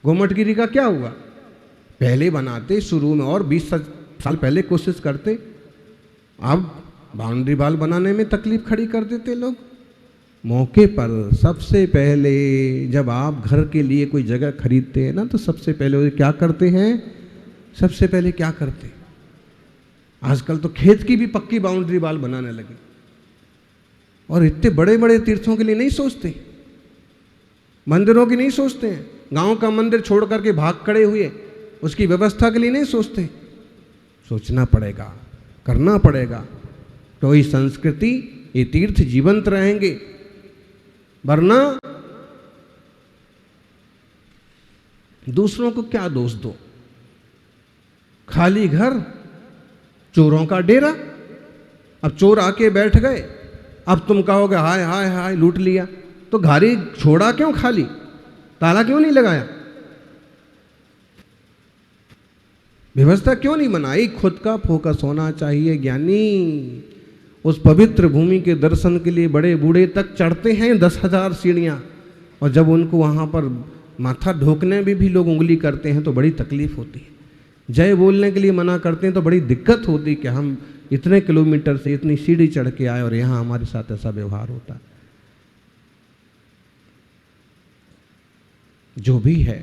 गोमटगिरी का क्या हुआ? पहले बनाते शुरू में और 20 साल पहले कोशिश करते, अब बाउंड्री वॉल बनाने में तकलीफ खड़ी कर देते लोग। मौके पर सबसे पहले जब आप घर के लिए कोई जगह खरीदते हैं ना, तो सबसे पहले क्या करते हैं? सबसे पहले क्या करते हैं? आजकल तो खेत की भी पक्की बाउंड्री वॉल बनाने लगे, और इतने बड़े बड़े तीर्थों के लिए नहीं सोचते, मंदिरों की नहीं सोचते हैं। गांव का मंदिर छोड़ करके भाग खड़े हुए, उसकी व्यवस्था के लिए नहीं सोचते। सोचना पड़ेगा, करना पड़ेगा, तो ये संस्कृति, ये तीर्थ जीवंत रहेंगे। वरना दूसरों को क्या दोष दो? खाली घर, चोरों का डेरा। अब चोर आके बैठ गए, अब तुम कहोगे हाय हाय हाय लूट लिया, तो घारी छोड़ा क्यों खाली? ताला क्यों नहीं लगाया? व्यवस्था क्यों नहीं बनाई? खुद का फोकस होना चाहिए ज्ञानी। उस पवित्र भूमि के दर्शन के लिए बड़े बूढ़े तक चढ़ते हैं 10,000 सीढ़ियाँ, और जब उनको वहाँ पर माथा ढोकने में भी लोग उंगली करते हैं तो बड़ी तकलीफ होती है। जय बोलने के लिए मना करते हैं तो बड़ी दिक्कत होती कि हम इतने किलोमीटर से इतनी सीढ़ी चढ़ के आए और यहाँ हमारे साथ ऐसा व्यवहार होता है। जो भी है,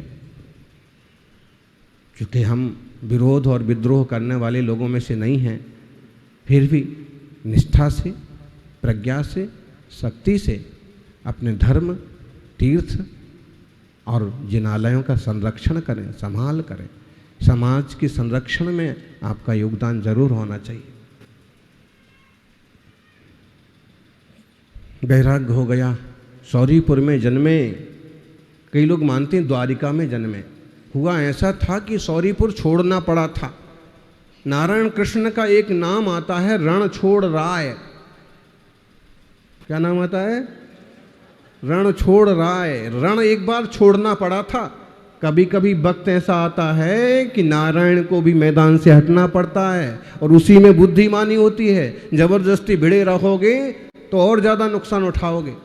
क्योंकि हम विरोध और विद्रोह करने वाले लोगों में से नहीं हैं, फिर भी निष्ठा से, प्रज्ञा से, शक्ति से अपने धर्म, तीर्थ और जिनालयों का संरक्षण करें, संभाल करें। समाज के संरक्षण में आपका योगदान जरूर होना चाहिए। वैराग्य हो गया, सौरीपुर में जन्मे, कई लोग मानते हैं द्वारिका में जन्मे। हुआ ऐसा था कि सौरीपुर छोड़ना पड़ा था। नारायण कृष्ण का एक नाम आता है रणछोड़ राय। क्या नाम आता है? रणछोड़ राय। रण एक बार छोड़ना पड़ा था। कभी कभी वक्त ऐसा आता है कि नारायण को भी मैदान से हटना पड़ता है, और उसी में बुद्धिमानी होती है। जबरदस्ती भिड़े रहोगे तो और ज्यादा नुकसान उठाओगे।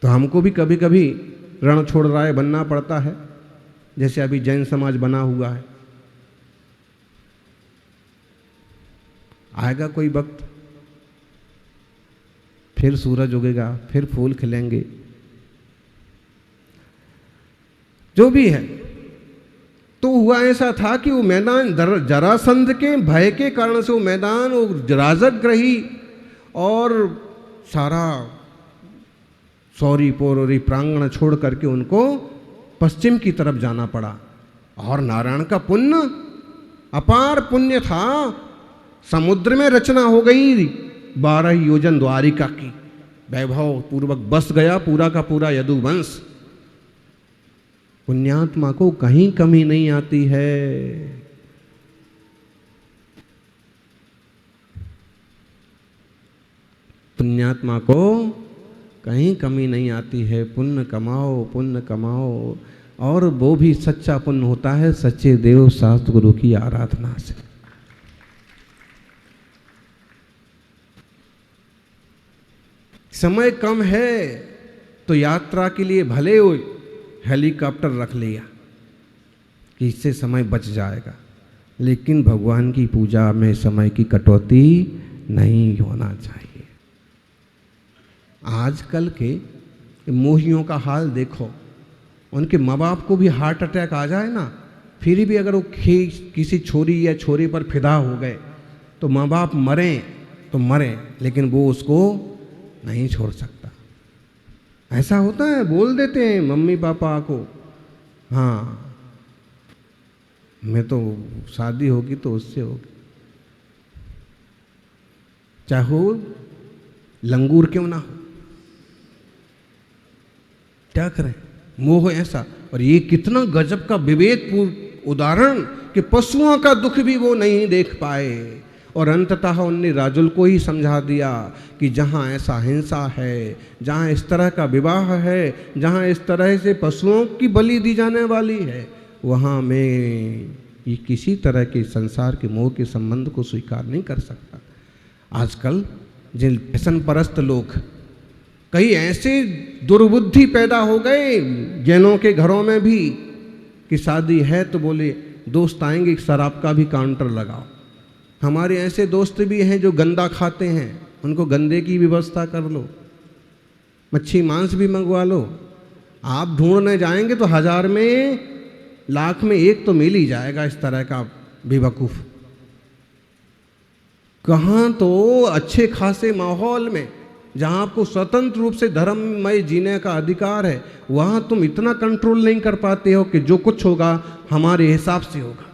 तो हमको भी कभी कभी रणछोड़ राय बनना पड़ता है, जैसे अभी जैन समाज बना हुआ है। आएगा कोई वक्त, फिर सूरज उगेगा, फिर फूल खिलेंगे। जो भी है, तो हुआ ऐसा था कि वो मैदान जरासंध के भय के कारण से वो मैदान, वो राजगृही और सारा सौरीपुर और प्रांगण छोड़ करके उनको पश्चिम की तरफ जाना पड़ा। और नारायण का पुण्य, अपार पुण्य था। समुद्र में रचना हो गई 12 योजन द्वारिका की, वैभव पूर्वक बस गया पूरा का पूरा यदुवंश। पुण्यात्मा को कहीं कमी नहीं आती है। पुण्यात्मा को कहीं कमी नहीं आती है। पुण्य कमाओ, पुण्य कमाओ, और वो भी सच्चा पुण्य होता है सच्चे देव शास्त्र गुरु की आराधना से। समय कम है तो यात्रा के लिए भले हो हेलीकॉप्टर रख लिया कि इससे समय बच जाएगा, लेकिन भगवान की पूजा में समय की कटौती नहीं होना चाहिए। आजकल के मोहियों का हाल देखो, उनके माँ बाप को भी हार्ट अटैक आ जाए ना, फिर भी अगर वो किसी छोरी या छोरी पर फिदा हो गए तो माँ बाप मरें तो मरें, लेकिन वो उसको नहीं छोड़ सकता। ऐसा होता है, बोल देते हैं मम्मी पापा को, हाँ मैं तो शादी होगी तो उससे होगी, चाहे हो लंगूर क्यों ना हो। क्या करें, मोह ऐसा। और ये कितना गजब का विवेकपूर्ण उदाहरण कि पशुओं का दुख भी वो नहीं देख पाए, और अंततः उनने राजुल को ही समझा दिया कि जहाँ ऐसा हिंसा है, जहाँ इस तरह का विवाह है, जहाँ इस तरह से पशुओं की बलि दी जाने वाली है, वहाँ मैं ये किसी तरह के संसार के मोह के संबंध को स्वीकार नहीं कर सकता। आजकल जिन फैशन परस्त लोग कई ऐसे दुर्बुद्धि पैदा हो गए जैनों के घरों में भी कि शादी है तो बोले दोस्त आएंगे शराब का भी काउंटर लगाओ। हमारे ऐसे दोस्त भी हैं जो गंदा खाते हैं, उनको गंदे की व्यवस्था कर लो, मच्छी मांस भी मंगवा लो। आप ढूंढने जाएंगे तो 1000 में लाख में एक तो मिल ही जाएगा इस तरह का बेवकूफ़। कहाँ तो अच्छे खासे माहौल में जहाँ आपको स्वतंत्र रूप से धर्ममय जीने का अधिकार है, वहाँ तुम इतना कंट्रोल नहीं कर पाते हो कि जो कुछ होगा हमारे हिसाब से होगा,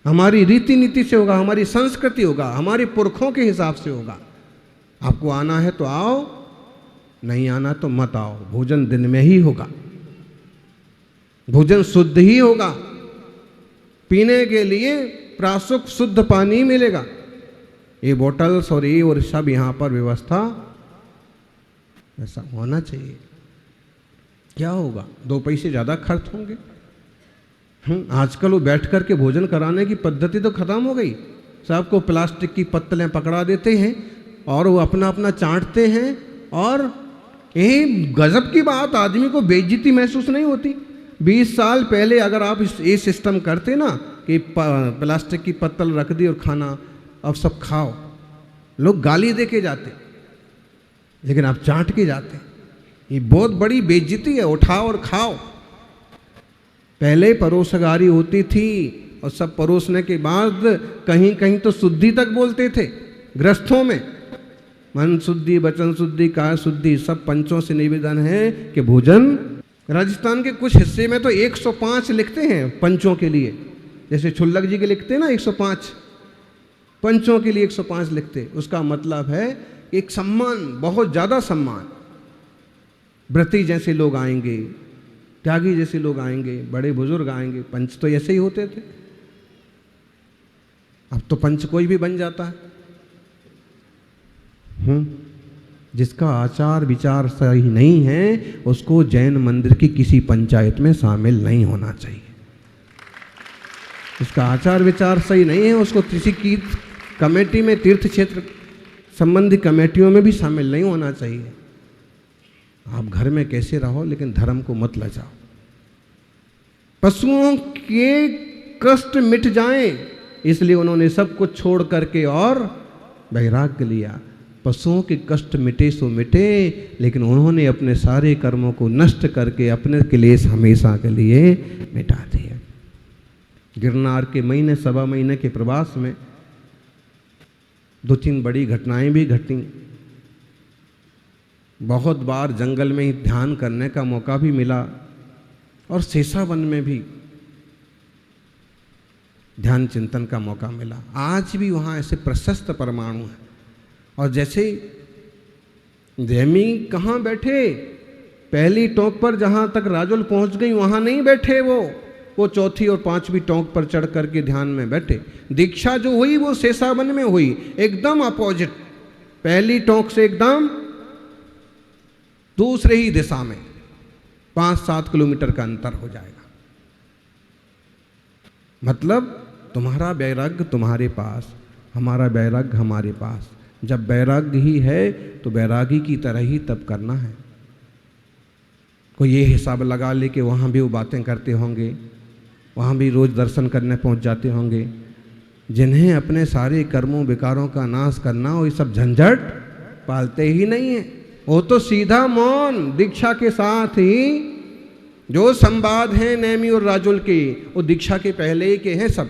हमारी रीति नीति से होगा, हमारी संस्कृति होगा, हमारे पुरखों के हिसाब से होगा। आपको आना है तो आओ, नहीं आना तो मत आओ। भोजन दिन में ही होगा, भोजन शुद्ध ही होगा, पीने के लिए प्राशुक शुद्ध पानी मिलेगा। ये बोतल्स और ये और सब यहाँ पर व्यवस्था ऐसा होना चाहिए। क्या होगा? 2 पैसे ज़्यादा खर्च होंगे। आजकल वो बैठ कर के भोजन कराने की पद्धति तो खत्म हो गई। सबको प्लास्टिक की पत्तलें पकड़ा देते हैं और वो अपना अपना चाटते हैं। और ये गजब की बात, आदमी को बेइज्जती महसूस नहीं होती। 20 साल पहले अगर आप ये सिस्टम करते ना कि प्लास्टिक की पत्तल रख दी और खाना अब सब खाओ, लोग गाली दे के जाते, लेकिन आप चाट के जाते। ये बहुत बड़ी बेइज्जती है, उठाओ और खाओ। पहले परोसगारी होती थी और सब परोसने के बाद कहीं कहीं तो शुद्धि तक बोलते थे गृहस्थों में। मन शुद्धि, वचन शुद्धि, काया शुद्धि, सब पंचों से निवेदन है कि भोजन। राजस्थान के कुछ हिस्से में तो 105 लिखते हैं पंचों के लिए, जैसे छुल्लक जी के लिखते हैं ना 105, पंचों के लिए 105 लिखते। उसका मतलब है एक सम्मान, बहुत ज़्यादा सम्मान। व्रती जैसे लोग आएंगे, त्यागी जैसे लोग आएंगे, बड़े बुजुर्ग आएंगे। पंच तो ऐसे ही होते थे, अब तो पंच कोई भी बन जाता है। जिसका आचार विचार सही नहीं है उसको जैन मंदिर की किसी पंचायत में शामिल नहीं होना चाहिए। जिसका आचार विचार सही नहीं है उसको किसी की कमेटी में, तीर्थ क्षेत्र संबंधी कमेटियों में भी शामिल नहीं होना चाहिए। आप घर में कैसे रहो लेकिन धर्म को मत लजाओ। पशुओं के कष्ट मिट जाएं, इसलिए उन्होंने सब कुछ छोड़ करके और वैराग्य लिया। पशुओं के कष्ट मिटे सो मिटे, लेकिन उन्होंने अपने सारे कर्मों को नष्ट करके अपने क्लेश हमेशा के लिए मिटा दिए। गिरनार के महीने, 1.25 महीने के प्रवास में 2-3 बड़ी घटनाएं भी घटी। बहुत बार जंगल में ही ध्यान करने का मौका भी मिला और शेषावन में भी ध्यान चिंतन का मौका मिला। आज भी वहाँ ऐसे प्रशस्त परमाणु हैं। और जैसे जैमी कहाँ बैठे, पहली टोंक पर जहाँ तक राजुल पहुँच गई वहाँ नहीं बैठे, वो चौथी और 5वीं टोंक पर चढ़ करके ध्यान में बैठे। दीक्षा जो हुई वो शेषावन में हुई, एकदम अपोजिट। पहली टोंक से एकदम दूसरे ही दिशा में 5-7 किलोमीटर का अंतर हो जाएगा। मतलब तुम्हारा वैराग्य तुम्हारे पास, हमारा वैराग्य हमारे पास। जब वैराग्य ही है तो वैरागी की तरह ही तब करना है। कोई ये हिसाब लगा ले कि वहाँ भी वो बातें करते होंगे, वहाँ भी रोज़ दर्शन करने पहुँच जाते होंगे। जिन्हें अपने सारे कर्मों विकारों का नाश करना हो, ये सब झंझट पालते ही नहीं है। वो तो सीधा मौन दीक्षा के साथ ही जो संवाद हैं नेमी और राजुल के, वो दीक्षा के पहले ही के हैं सब।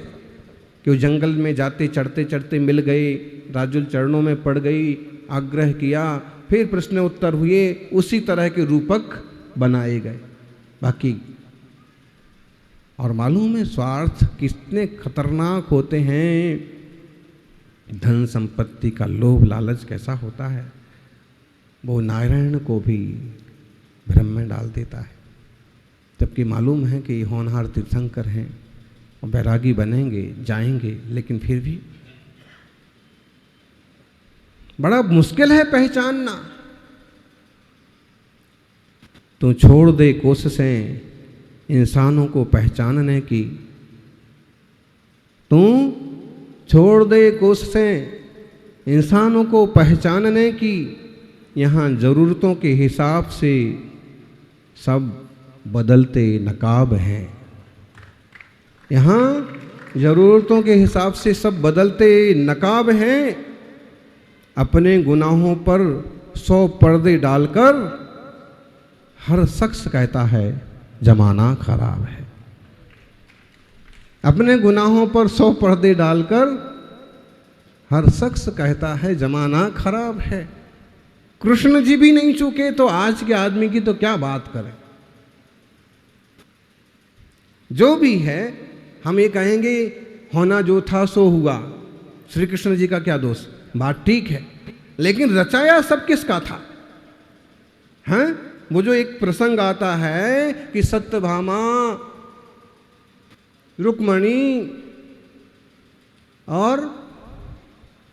कि वो जंगल में जाते चढ़ते चढ़ते मिल गए, राजुल चरणों में पड़ गई, आग्रह किया, फिर प्रश्न उत्तर हुए, उसी तरह के रूपक बनाए गए। बाकी और मालूम है स्वार्थ कितने खतरनाक होते हैं। धन संपत्ति का लोभ लालच कैसा होता है, वो नारायण को भी भ्रम में डाल देता है। जबकि मालूम है कि होनहार तीर्थंकर हैं और बैरागी बनेंगे, जाएंगे, लेकिन फिर भी बड़ा मुश्किल है पहचानना। तो छोड़ दे कोशिशें इंसानों को पहचानने की, तू छोड़ दे कोशिशें इंसानों को पहचानने की। यहाँ ज़रूरतों के हिसाब से सब बदलते नकाब हैं। यहाँ ज़रूरतों के हिसाब से सब बदलते नकाब हैं। अपने गुनाहों पर 100 पर्दे डालकर हर शख्स कहता है जमाना खराब है। अपने गुनाहों पर 100 पर्दे डालकर हर शख्स कहता है जमाना खराब है। कृष्ण जी भी नहीं चूके तो आज के आदमी की तो क्या बात करें। जो भी है हम ये कहेंगे होना जो था सो हुआ, श्री कृष्ण जी का क्या दोष, बात ठीक है, लेकिन रचाया सब किसका था? हैं? वो जो एक प्रसंग आता है कि सत्यभामा, रुक्मणी और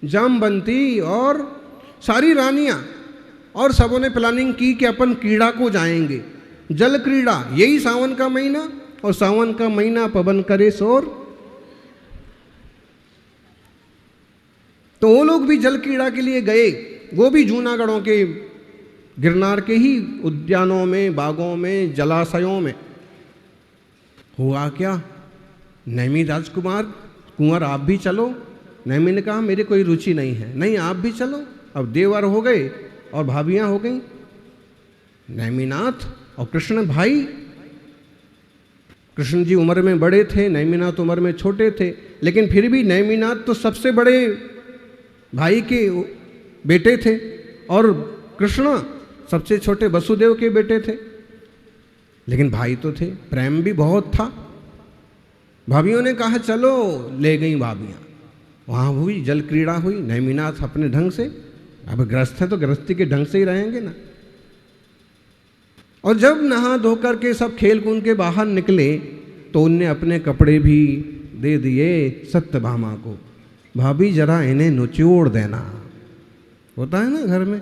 जामवंती और सारी रानियां और सबों ने प्लानिंग की कि अपन क्रीड़ा को जाएंगे, जल क्रीड़ा, यही सावन का महीना, और सावन का महीना पवन करे शोर। तो वो लोग भी जल क्रीड़ा के लिए गए, वो भी जूनागढ़ों के गिरनार के ही उद्यानों में, बागों में, जलाशयों में। हुआ क्या, नैमी राजकुमार कुंवर आप भी चलो। नैमी ने कहा मेरे कोई रुचि नहीं है। नहीं आप भी चलो। अब देवर हो गए और भाभियां हो गई। नैमीनाथ और कृष्ण भाई, कृष्ण जी उम्र में बड़े थे, नैमीनाथ उम्र में छोटे थे, लेकिन फिर भी नैमीनाथ तो सबसे बड़े भाई के बेटे थे और कृष्ण सबसे छोटे वसुदेव के बेटे थे, लेकिन भाई तो थे, प्रेम भी बहुत था। भाभियों ने कहा चलो, ले गई भाभियाँ। वहाँ हुई जल क्रीड़ा हुई। नैमीनाथ अपने ढंग से, अब गृहस्थ है तो गृहस्थी के ढंग से ही रहेंगे ना। और जब नहा धोकर के सब खेल कूद के बाहर निकले तो उनने अपने कपड़े भी दे दिए सत्यभामा को। भाभी जरा इन्हें निचोड़ देना। होता है ना घर में,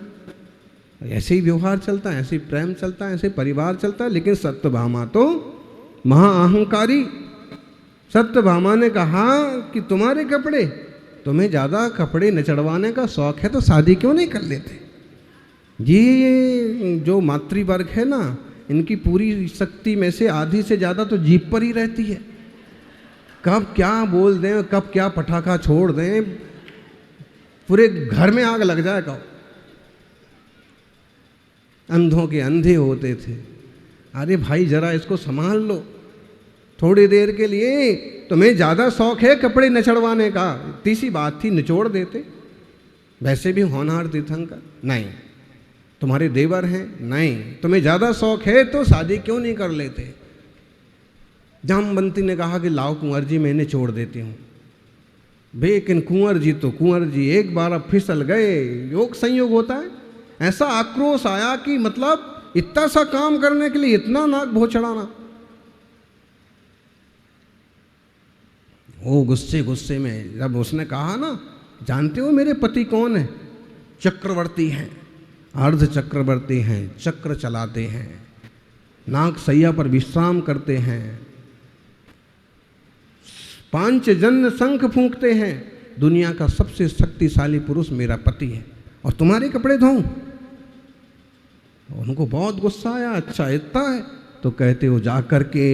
ऐसे ही व्यवहार चलता है, ऐसे ही प्रेम चलता है, ऐसे परिवार चलता है। लेकिन सत्यभामा तो महाअहंकारी। सत्यभामा ने कहा कि तुम्हारे कपड़े, तुम्हें ज़्यादा कपड़े न चढ़वाने का शौक है तो शादी क्यों नहीं कर लेते। ये जो मातृवर्ग है ना, इनकी पूरी शक्ति में से आधी से ज़्यादा तो जीभ पर ही रहती है। कब क्या बोल दें, कब क्या पटाखा छोड़ दें, पूरे घर में आग लग जाए। कब अंधों के अंधे होते थे। अरे भाई जरा इसको संभाल लो थोड़ी देर के लिए। तुम्हें ज़्यादा शौक है कपड़े न चढ़वाने का, इतनी सी बात थी, निचोड़ देते। वैसे भी होनहार तीर्थंकर, नहीं तुम्हारे देवर हैं, नहीं तुम्हें ज़्यादा शौक है तो शादी क्यों नहीं कर लेते। जामवंती ने कहा कि लाओ कुंवर जी मैं निचोड़ देती हूँ। लेकिन कुंवर जी तो कुंवर जी एक बार अब फिसल गए। योग संयोग होता है। ऐसा आक्रोश आया कि मतलब इतना सा काम करने के लिए इतना नाक भोचड़ाना। वो गुस्से में जब उसने कहा ना, जानते हो मेरे पति कौन है? चक्रवर्ती हैं, अर्ध चक्रवर्ती हैं, चक्र चलाते हैं, नाग सैया पर विश्राम करते हैं, 5 जन शंख फूंकते हैं, दुनिया का सबसे शक्तिशाली पुरुष मेरा पति है, और तुम्हारे कपड़े धोऊं? उनको बहुत गुस्सा आया। अच्छा इतना है? तो कहते हो जाकर के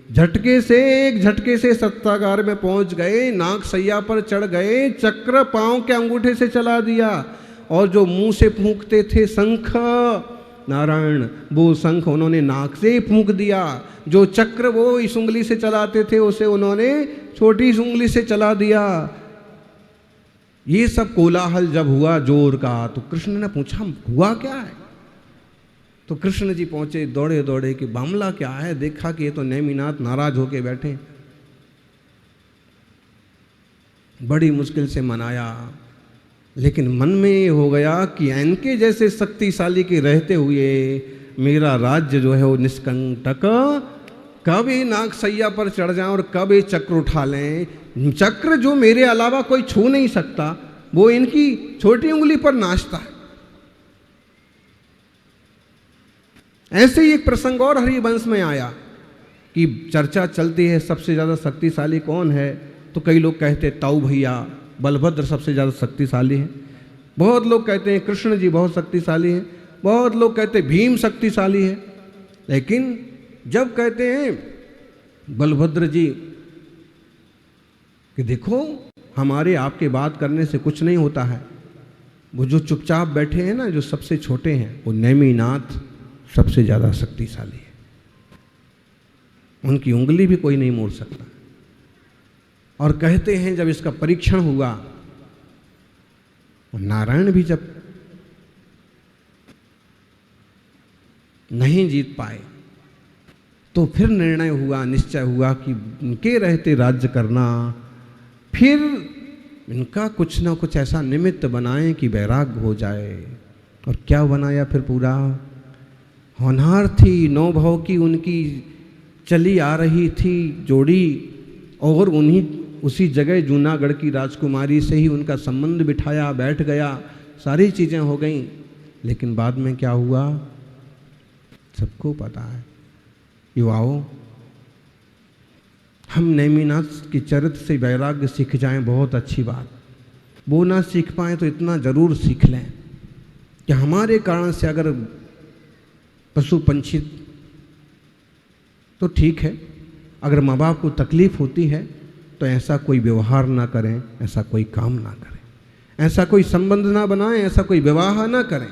एक झटके से सत्तागार में पहुंच गए, नाग सैया पर चढ़ गए, चक्र पांव के अंगूठे से चला दिया, और जो मुंह से फूंकते थे शंख नारायण, वो शंख उन्होंने नाक से फूंक दिया। जो चक्र वो इस उंगली से चलाते थे उसे उन्होंने छोटी उंगली से चला दिया। ये सब कोलाहल जब हुआ जोर का, तो कृष्ण ने पूछा हुआ क्या है? तो कृष्ण जी पहुंचे दौड़े दौड़े कि मामला क्या है। देखा कि ये तो नैमिनाथ नाराज होके बैठे। बड़ी मुश्किल से मनाया, लेकिन मन में ये हो गया कि इनके जैसे शक्तिशाली के रहते हुए मेरा राज्य जो है वो निष्कंटक, कब ये नाग सैया पर चढ़ जाएं और कब ये चक्र उठा लें। चक्र जो मेरे अलावा कोई छू नहीं सकता, वो इनकी छोटी उंगली पर नाचता है। ऐसे ही एक प्रसंग और हरिवंश में आया कि चर्चा चलती है सबसे ज़्यादा शक्तिशाली कौन है, तो कई लोग कहते ताऊ भैया बलभद्र सबसे ज़्यादा शक्तिशाली है। बहुत लोग कहते हैं कृष्ण जी बहुत शक्तिशाली हैं, बहुत लोग कहते हैं भीम शक्तिशाली है, लेकिन जब कहते हैं बलभद्र जी कि देखो हमारे आपके बात करने से कुछ नहीं होता है, वो जो चुपचाप बैठे हैं ना, जो सबसे छोटे हैं, वो नेमिनाथ सबसे ज़्यादा शक्तिशाली है, उनकी उंगली भी कोई नहीं मोड़ सकता। और कहते हैं जब इसका परीक्षण हुआ, और नारायण भी जब नहीं जीत पाए, तो फिर निर्णय हुआ, निश्चय हुआ कि उनके रहते राज्य करना, फिर इनका कुछ ना कुछ ऐसा निमित्त बनाएं कि वैराग्य हो जाए। और क्या बनाया फिर? पूरा होनहार थी, नौ भाव की उनकी चली आ रही थी जोड़ी, और उसी जगह जूनागढ़ की राजकुमारी से ही उनका संबंध बिठाया, बैठ गया, सारी चीज़ें हो गईं। लेकिन बाद में क्या हुआ सबको पता है। युवाओं, हम नेमिनाथ के चरित्र से वैराग्य सीख जाएं, बहुत अच्छी बात। वो ना सीख पाएँ तो इतना ज़रूर सीख लें कि हमारे कारण से अगर पशु पंछी तो ठीक है, अगर माँ बाप को तकलीफ़ होती है तो ऐसा कोई व्यवहार ना करें, ऐसा कोई काम ना करें, ऐसा कोई संबंध ना बनाएं, ऐसा कोई विवाह ना करें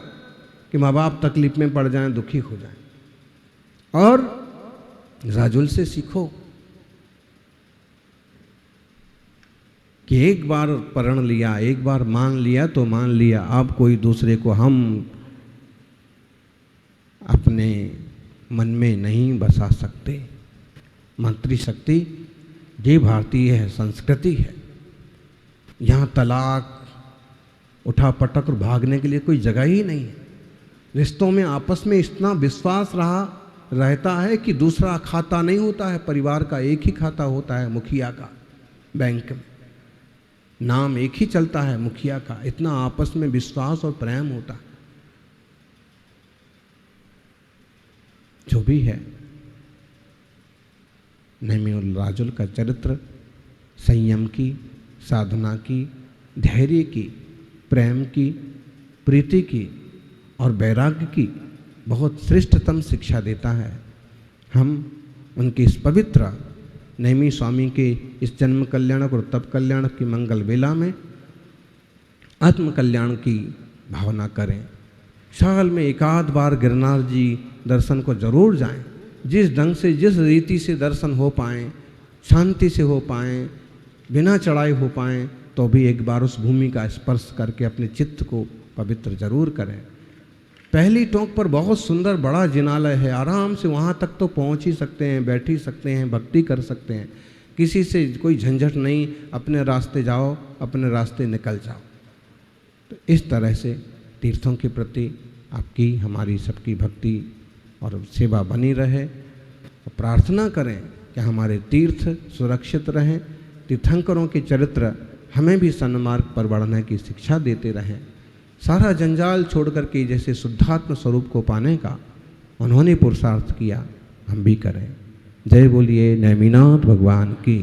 कि माँ बाप तकलीफ में पड़ जाएं, दुखी हो जाएं। और राजुल से सीखो कि एक बार प्रण लिया, एक बार मान लिया तो मान लिया, अब कोई दूसरे को हम अपने मन में नहीं बसा सकते। मातृशक्ति ये भारतीय है, संस्कृति है। यहाँ तलाक, उठा पटक और भागने के लिए कोई जगह ही नहीं है। रिश्तों में आपस में इतना विश्वास रहता है कि दूसरा खाता नहीं होता है, परिवार का एक ही खाता होता है, मुखिया का। बैंक में नाम एक ही चलता है, मुखिया का। इतना आपस में विश्वास और प्रेम होता है। जो भी है, नेमी और राजुल का चरित्र संयम की, साधना की, धैर्य की, प्रेम की, प्रीति की और वैराग्य की बहुत श्रेष्ठतम शिक्षा देता है। हम उनके इस पवित्र नेमी स्वामी के इस जन्म कल्याणक और तप कल्याणक की मंगल वेला में आत्म कल्याण की भावना करें। साल में एक आध बार गिरनार जी दर्शन को जरूर जाएं। जिस ढंग से, जिस रीति से दर्शन हो पाएँ, शांति से हो पाएँ, बिना चढ़ाई हो पाएँ, तो भी एक बार उस भूमि का स्पर्श करके अपने चित्त को पवित्र जरूर करें। पहली टोंक पर बहुत सुंदर बड़ा जिनालय है, आराम से वहाँ तक तो पहुँच ही सकते हैं, बैठ ही सकते हैं, भक्ति कर सकते हैं, किसी से कोई झंझट नहीं, अपने रास्ते जाओ, अपने रास्ते निकल जाओ। तो इस तरह से तीर्थों के प्रति आपकी, हमारी सबकी भक्ति और सेवा बनी रहे। और प्रार्थना करें कि हमारे तीर्थ सुरक्षित रहें, तीर्थंकरों के चरित्र हमें भी सन्मार्ग पर बढ़ने की शिक्षा देते रहें। सारा जंजाल छोड़ करके जैसे शुद्धात्म स्वरूप को पाने का उन्होंने पुरुषार्थ किया, हम भी करें। जय बोलिए नेमिनाथ भगवान की।